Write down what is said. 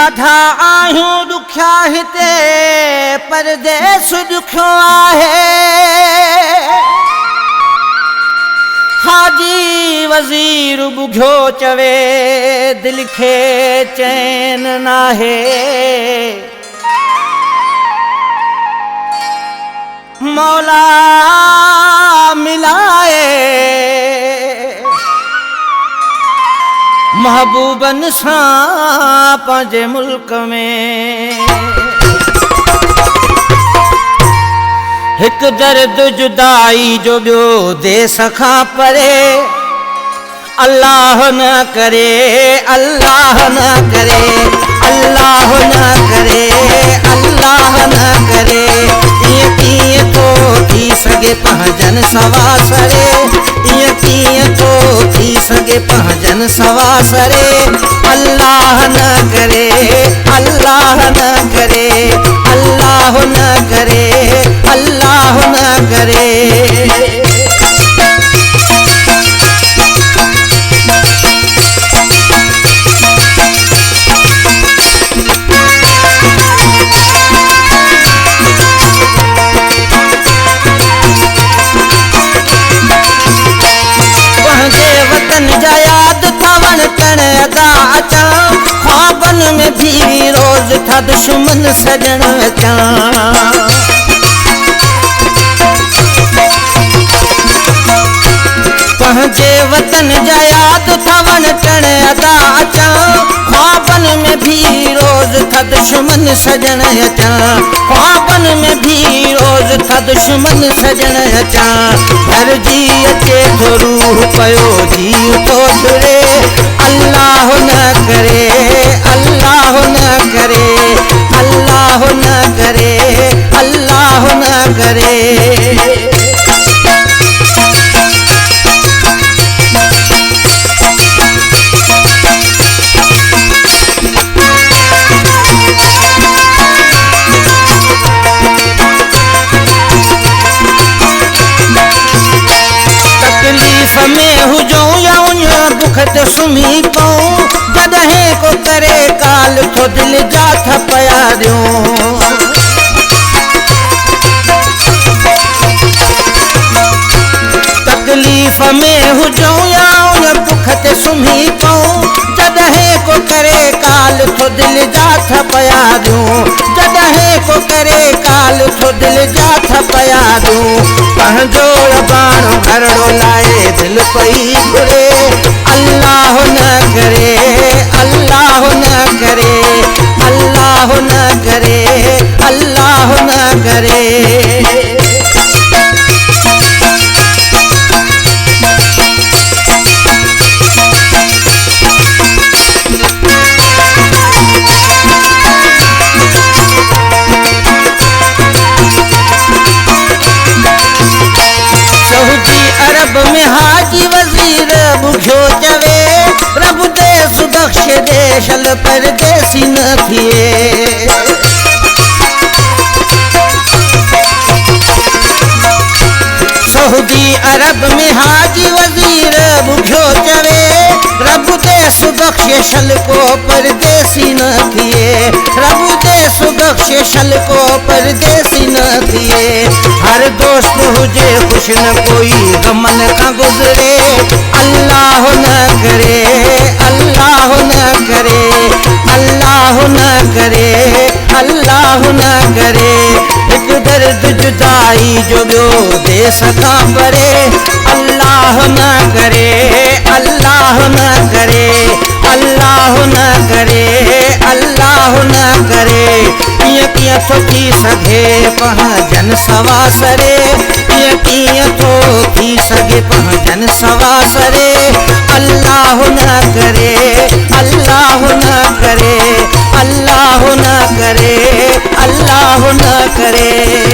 ॾाढा आहियूं ॾुखिया हिते परदेस ॾुखियो आहे। हाजी वज़ीर बुघियो चवे दिल खे चैन नाहे। मौला मिलाए महबूबन सां पंहिंजे मुल्क में। हिकु दर्द जुदाई जो ॿियो देस खां परे। अल्लाह न करे, अल्लाह न करे, अल्लाह न करे, अल्लाह न करे। ईअं कीअं थो थी सघे पंहिंजनि सवासरे। ईअं कीअं थो थी सघे पंहिंजनि सवासरे। अल्लाह न करे, अल्लाह न करे, अल्लाह न करे, अल्लाह न करे। ख्वाबन में भी रोज था दुश्मन सजन अचा। पंहिंजे वतन जा याद थवन टण अदा अचा। ख्वाबन में भी रोज था दुश्मन सजन अचा। ख्वाबन में भी रोज था दुश्मन सजन अचा। घर जी अचे तो रूह पयो जीव तो छुरे। अल्लाह न करे, अल्लाह न करे, अल्लाह न करे, अल्लाह न करे। तकलीफ़ में हुजो या उन दुख ते सुम्ही पऊं। जॾहिं को करे काल थो दिल जा थपया ॾियूं। तकलीफ़ में हुजो या उन दुख ते सुम्ही पऊं। जॾहिं को करे काल थो दिल जा थपया ॾियूं। जॾहिं को करे काल थो दिल जा थपया ॾियूं। पंहिंजो रबाणो घरड़ो लाए दिल पई घुरे। अल्लाह न करे, अल्लाह न करे, अल्लाह न करे, अल्लाह न करे। अरब में हाजी वज़ीर बुझो चवे। रब देस बख्श देशल परदेसी न थिए। सऊदी अरब में हाजी वज़ीर बुझो चवे। रब देस बख्शल को परदेसी न थिए। रब देस बख्शल को परदेसी न थिए। हर दोस्त हुजे खुश न कोई गमन का गुजरे। अल्लाह न करे, अल्लाह न करे, अल्लाह न करे, अल्लाह न करे। एक दर्द जुदाई जो ॿियो देस खां परे। अल्लाह न करे, अल्लाह न करे, अल्लाह न करे, अल्लाह न करे। ईअं कीअं थो थी सघे पंहिंजनि सवासरे। ईअं कीअं थो थी सघे पंहिंजनि सवासरे। अल्लाह न करे, अल्लाह न करे, अल्लाह न करे, अल्लाह न करे।